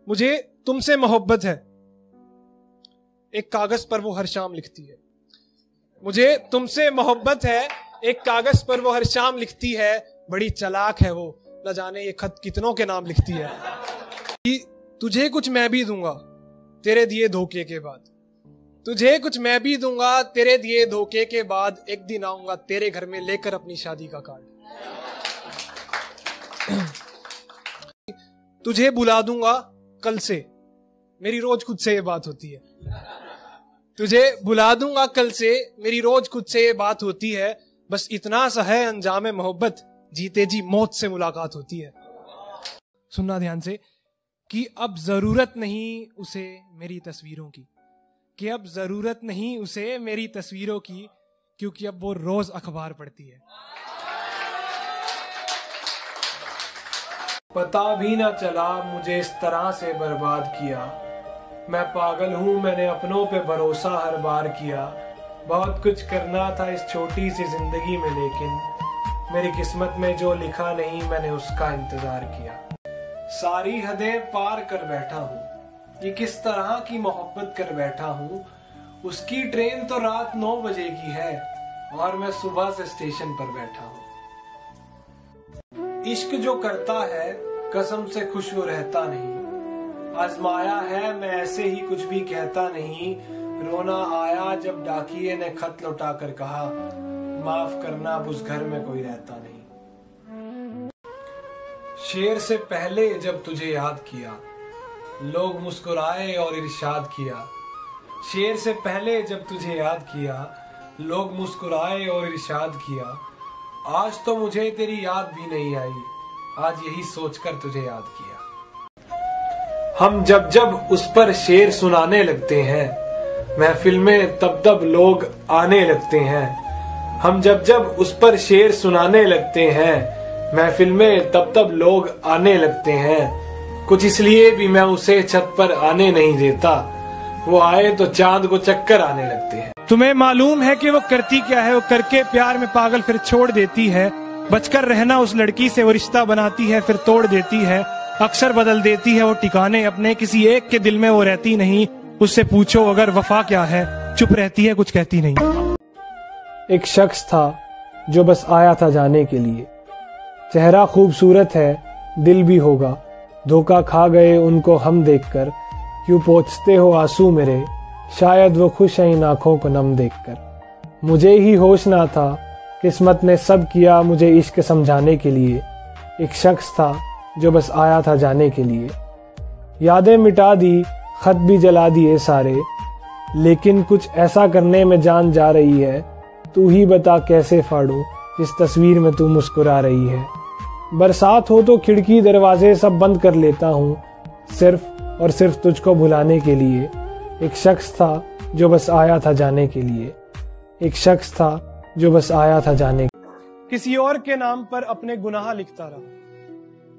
मुझे तुमसे मोहब्बत है, एक कागज पर वो हर शाम लिखती है। मुझे तुमसे मोहब्बत है, एक कागज पर वो हर शाम लिखती है। बड़ी चालाक है वो, न जाने ये खत कितनों के नाम लिखती है। कि तुझे कुछ मैं भी दूंगा तेरे दिए धोखे के बाद, तुझे कुछ मैं भी दूंगा तेरे दिए धोखे के बाद। एक दिन आऊंगा तेरे घर में लेकर अपनी शादी का कार्ड। तुझे बुला दूंगा कल से, मेरी रोज खुद से ये बात होती है। तुझे बुला दूंगा कल से, मेरी रोज खुद से ये बात होती है। बस इतना सा है अंजाम मोहब्बत, जीते जी मौत से मुलाकात होती है। सुनना ध्यान से कि अब जरूरत नहीं उसे मेरी तस्वीरों की, कि अब जरूरत नहीं उसे मेरी तस्वीरों की, क्योंकि अब वो रोज अखबार पढ़ती है। पता भी ना चला मुझे इस तरह से बर्बाद किया। मैं पागल हूँ, मैंने अपनों पे भरोसा हर बार किया। बहुत कुछ करना था इस छोटी सी जिंदगी में, लेकिन मेरी किस्मत में जो लिखा नहीं मैंने उसका इंतजार किया। सारी हदें पार कर बैठा हूँ, ये किस तरह की मोहब्बत कर बैठा हूँ। उसकी ट्रेन तो रात 9 बजे की है और मैं सुबह से स्टेशन पर बैठा हूँ। इश्क जो करता है कसम से खुश वो रहता नहीं। आजमाया है मैं ऐसे ही कुछ भी कहता नहीं। रोना आया जब डाकिये ने खत लौटा कर कहा, माफ करना अब उस घर में कोई रहता नहीं। शेर से पहले जब तुझे याद किया लोग मुस्कुराए और इरशाद किया। शेर से पहले जब तुझे याद किया लोग मुस्कुराए और इरशाद किया। आज तो मुझे तेरी याद भी नहीं आई, आज यही सोचकर तुझे याद किया। हम जब जब उस पर शेर सुनाने लगते हैं महफिल में तब तब लोग आने लगते हैं। हम जब जब उस पर शेर सुनाने लगते हैं महफिल में तब तब लोग आने लगते हैं। कुछ इसलिए भी मैं उसे छत पर आने नहीं देता, वो आए तो चांद को चक्कर आने लगते हैं। तुम्हें मालूम है कि वो करती क्या है, वो करके प्यार में पागल फिर छोड़ देती है। बचकर रहना उस लड़की से वो रिश्ता बनाती है फिर तोड़ देती है। अक्सर बदल देती है वो ठिकाने अपने, किसी एक के दिल में वो रहती नहीं। उससे पूछो अगर वफा क्या है, चुप रहती है कुछ कहती नहीं। एक शख्स था जो बस आया था जाने के लिए। चेहरा खूबसूरत है दिल भी होगा, धोखा खा गए उनको हम देखकर। क्यों पोंछते हो आंसू मेरे, शायद वो खुश हैं इन आंखों को नम देखकर। मुझे ही होश ना था, किस्मत ने सब किया मुझे इश्क समझाने के लिए। एक शख्स था जो बस आया था जाने के लिए। यादें मिटा दी, खत भी जला दिए सारे, लेकिन कुछ ऐसा करने में जान जा रही है। तू ही बता कैसे फाड़ूं जिस तस्वीर में तू मुस्कुरा रही है। बरसात हो तो खिड़की दरवाजे सब बंद कर लेता हूँ, सिर्फ और सिर्फ तुझको भुलाने के लिए। एक शख्स था जो बस आया था जाने के लिए। एक शख्स था जो बस आया था जाने। किसी और के नाम पर अपने गुनाह लिखता रहा,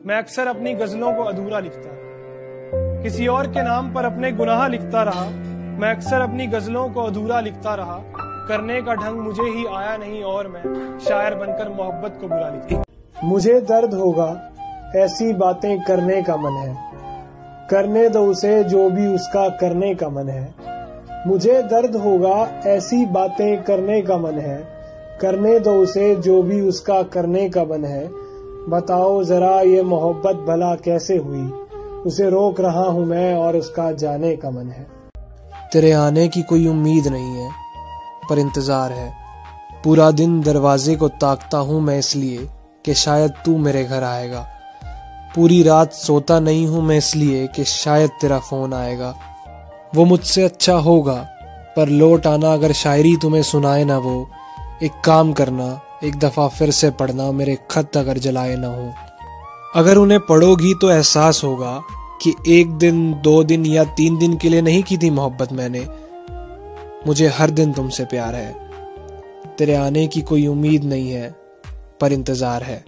मैं अक्सर अपनी गजलों को अधूरा लिखता रहा। किसी और के नाम पर अपने गुनाह लिखता रहा, मैं अक्सर अपनी गजलों को अधूरा लिखता रहा। करने का ढंग मुझे ही आया नहीं और मैं शायर बनकर मोहब्बत को बुरा लिखता। मुझे दर्द होगा ऐसी बातें करने का मन है, करने दो उसे जो भी उसका करने का मन है। मुझे दर्द होगा ऐसी बातें करने का मन है, करने दो उसे जो भी उसका करने का मन है। बताओ जरा ये मोहब्बत भला कैसे हुई, उसे रोक रहा हूँ मैं और उसका जाने का मन है। तेरे आने की कोई उम्मीद नहीं है पर इंतजार है। पूरा दिन दरवाजे को ताकता हूँ मैं इसलिए कि शायद तू मेरे घर आएगा। पूरी रात सोता नहीं हूँ मैं इसलिए कि शायद तेरा फोन आएगा। वो मुझसे अच्छा होगा पर लौट आना अगर शायरी तुम्हें सुनाए ना वो। एक काम करना एक दफा फिर से पढ़ना मेरे खत अगर जलाए ना हो। अगर उन्हें पढ़ोगी तो एहसास होगा कि 1 दिन 2 दिन या 3 दिन के लिए नहीं की थी मोहब्बत मैंने। मुझे हर दिन तुमसे प्यार है। तेरे आने की कोई उम्मीद नहीं है पर इंतजार है।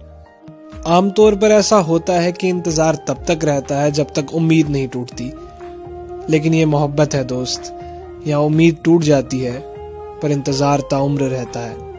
आमतौर पर ऐसा होता है कि इंतजार तब तक रहता है जब तक उम्मीद नहीं टूटती, लेकिन ये मोहब्बत है दोस्त, यहाँ उम्मीद टूट जाती है पर इंतजार ताउम्र रहता है।